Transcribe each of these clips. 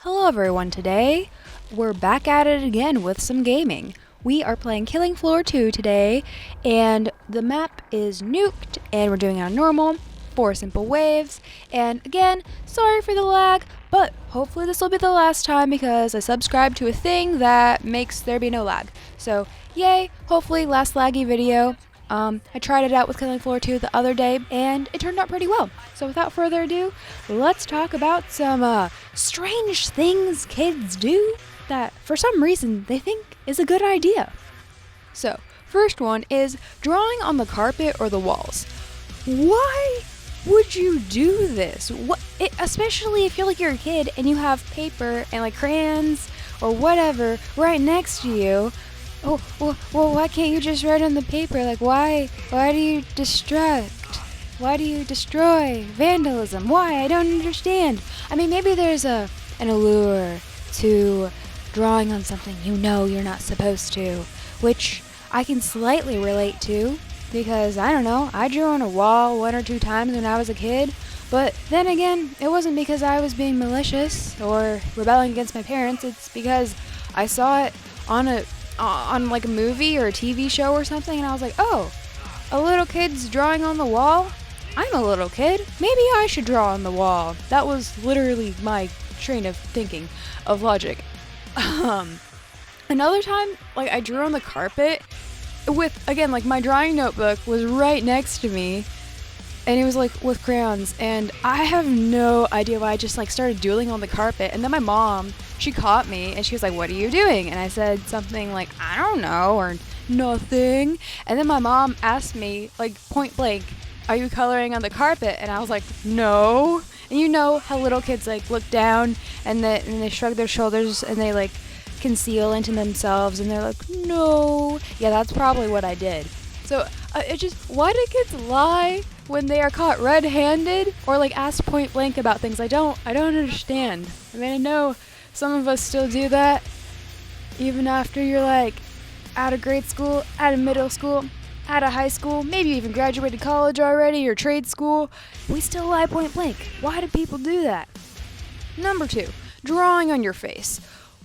Hello everyone, today we're back at it again with some gaming. We are playing Killing Floor 2 today, and the map is nuked, and we're doing it on normal, 4 simple waves, and again, sorry for the lag, but hopefully this will be the last time because I subscribed to a thing that makes there be no lag. So, yay, hopefully last laggy video. I tried it out with Killing Floor 2 the other day, and it turned out pretty well. So without further ado, let's talk about some strange things kids do that for some reason they think is a good idea. So, first one is drawing on the carpet or the walls. Why would you do this? Especially if you're like you're a kid and you have paper and like crayons or whatever right next to you. Oh, well, why can't you just write on the paper? Like, why do you distract? Why do you destroy? Vandalism? Why? I don't understand. I mean, maybe there's an allure to drawing on something you know you're not supposed to, which I can slightly relate to, because, I don't know, I drew on a wall 1 or 2 times when I was a kid, but then again, it wasn't because I was being malicious or rebelling against my parents. It's because I saw it on like a movie or a TV show or something, and I was like, oh, a little kid's drawing on the wall? I'm a little kid. Maybe I should draw on the wall. That was literally my train of thinking, of logic. Another time, like, I drew on the carpet with, again, like, my drawing notebook was right next to me, and it was, like, with crayons, and I have no idea why I just, like, started doodling on the carpet, and then my mom, she caught me, and she was like, what are you doing? And I said something like, I don't know, or nothing, and then my mom asked me, like, point blank, are you coloring on the carpet? And I was like, no. And you know how little kids, like, look down, and they shrug their shoulders, and they, like, conceal into themselves, and they're like, no. Yeah, that's probably what I did. So, why do kids lie when they are caught red-handed, or, like, ask point blank about things? I don't understand. I mean, I know some of us still do that, even after you're, like, out of grade school, out of middle school, out of high school, maybe even graduated college already, or trade school. We still lie point blank. Why do people do that? Number 2, drawing on your face.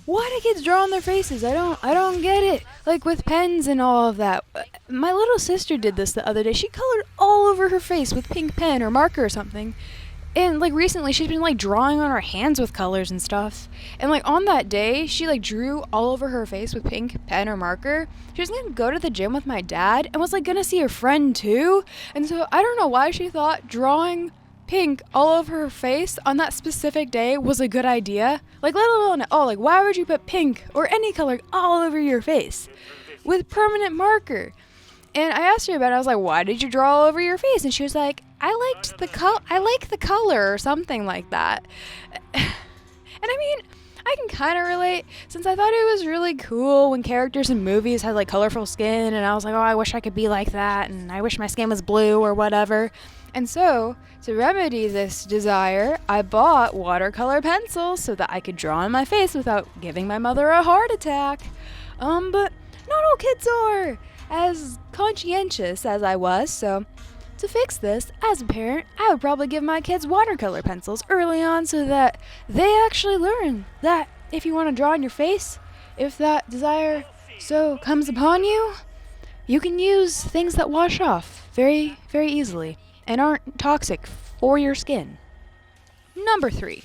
Why do kids draw on their faces? I don't get it. Like with pens and all of that. My little sister did this the other day. She colored all over her face with pink pen or marker or something. And like recently she's been like drawing on her hands with colors and stuff. And like on that day, she like drew all over her face with pink pen or marker. She was gonna go to the gym with my dad and was like gonna see her friend too. And so I don't know why she thought drawing pink all over her face on that specific day was a good idea. Like, let alone, like, why would you put pink or any color all over your face with permanent marker? And I asked her about it. I was like, why did you draw all over your face? And she was like, I like the color or something like that. And I mean, I can kind of relate, since I thought it was really cool when characters in movies had like colorful skin, and I was like, oh, I wish I could be like that, and I wish my skin was blue or whatever. And so, to remedy this desire, I bought watercolor pencils so that I could draw on my face without giving my mother a heart attack. But not all kids are as conscientious as I was, so to fix this, as a parent, I would probably give my kids watercolor pencils early on so that they actually learn that if you want to draw on your face, if that desire so comes upon you, you can use things that wash off very, very easily and aren't toxic for your skin. Number 3,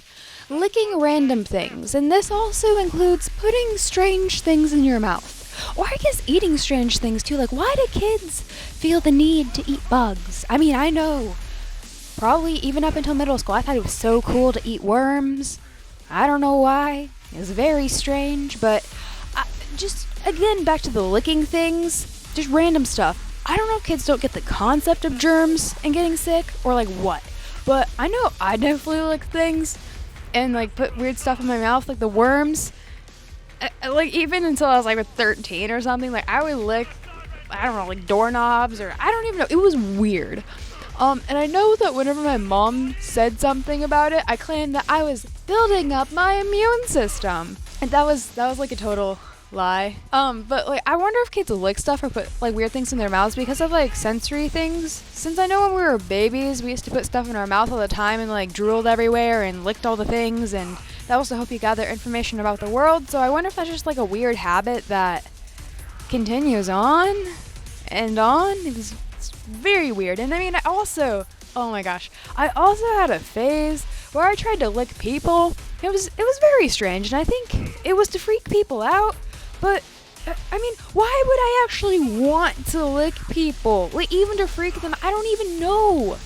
licking random things, and this also includes putting strange things in your mouth. Or I guess eating strange things too. Like, why do kids feel the need to eat bugs? I mean, I know, probably even up until middle school, I thought it was so cool to eat worms. I don't know why. It was very strange, but just, again, back to the licking things, just random stuff. I don't know if kids don't get the concept of germs and getting sick, or like what, but I know I definitely lick things and like put weird stuff in my mouth, like the worms. Like even until I was like 13 or something, like I would lick, I don't know, like doorknobs, or I don't even know. It was weird. And I know that whenever my mom said something about it, I claimed that I was building up my immune system, and that was like a total lie. But like I wonder if kids lick stuff or put like weird things in their mouths because of like sensory things. Since I know when we were babies, we used to put stuff in our mouth all the time and like drooled everywhere and licked all the things and that also help you gather information about the world. So I wonder if that's just like a weird habit that continues on and on. It's very weird. And I mean, oh my gosh, I also had a phase where I tried to lick people. It was very strange, and I think it was to freak people out. But I mean, why would I actually want to lick people? Like, even to freak them? I don't even know.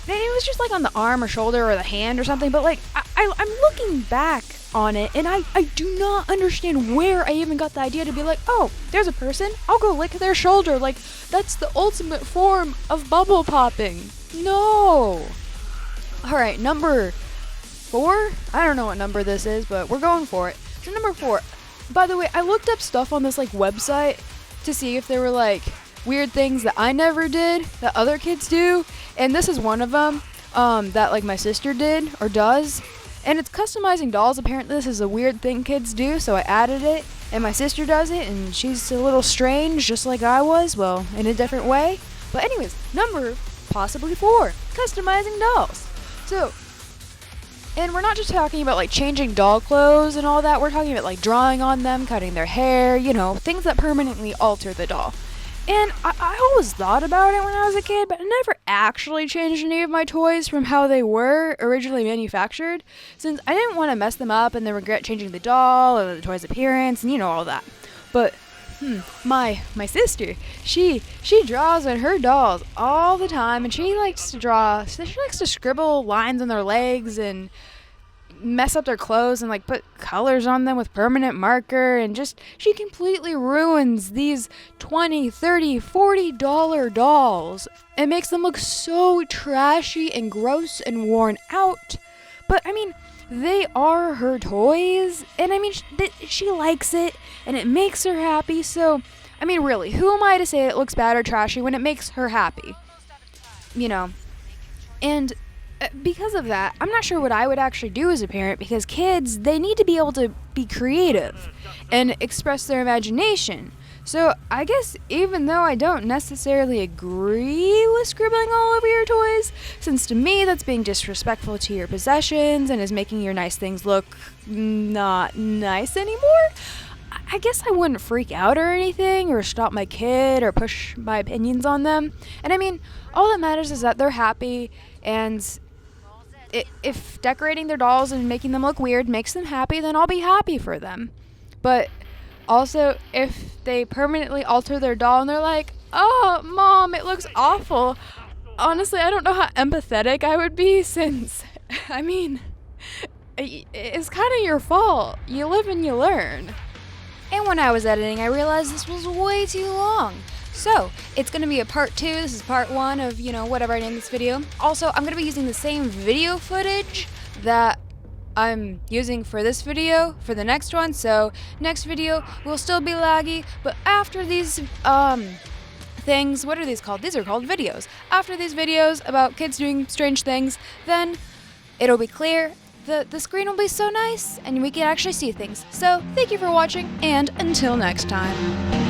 It was just like on the arm or shoulder or the hand or something. But like, I'm looking back on it, and I do not understand where I even got the idea to be like, oh, there's a person, I'll go lick their shoulder. Like, that's the ultimate form of bubble popping. No. Alright, number 4? I don't know what number this is, but we're going for it. So number 4. By the way, I looked up stuff on this like website to see if there were like weird things that I never did that other kids do, and this is one of them that like my sister did or does. And it's customizing dolls. Apparently this is a weird thing kids do, so I added it. And my sister does it, and she's a little strange, just like I was. Well, in a different way. But anyways, number possibly 4. Customizing dolls. So, and we're not just talking about like changing doll clothes and all that. We're talking about like drawing on them, cutting their hair, things that permanently alter the doll. And I always thought about it when I was a kid, but I never actually changed any of my toys from how they were originally manufactured, since I didn't want to mess them up and then regret changing the doll or the toy's appearance and all that. But my sister, she draws on her dolls all the time, and she likes to scribble lines on their legs and mess up their clothes and like put colors on them with permanent marker, and just she completely ruins these $20, $30, $40 dolls and makes them look so trashy and gross and worn out. But I mean, they are her toys, and I mean, she likes it and it makes her happy. So I mean, really, who am I to say it looks bad or trashy when it makes her happy? And because of that, I'm not sure what I would actually do as a parent, because kids, they need to be able to be creative and express their imagination. So I guess even though I don't necessarily agree with scribbling all over your toys, since to me that's being disrespectful to your possessions and is making your nice things look not nice anymore, I guess I wouldn't freak out or anything, or stop my kid or push my opinions on them. And I mean, all that matters is that they're happy, and if decorating their dolls and making them look weird makes them happy, then I'll be happy for them. But also, if they permanently alter their doll and they're like, oh, Mom, it looks awful, honestly, I don't know how empathetic I would be, since, I mean, it's kind of your fault. You live and you learn. And when I was editing, I realized this was way too long. So, it's going to be a part 2. This is part 1 of, whatever I name this video. Also, I'm going to be using the same video footage that I'm using for this video for the next one. So, next video will still be laggy, but after these things, what are these called? These are called videos. After these videos about kids doing strange things, then it'll be clear. The screen will be so nice, and we can actually see things. So, thank you for watching, and until next time.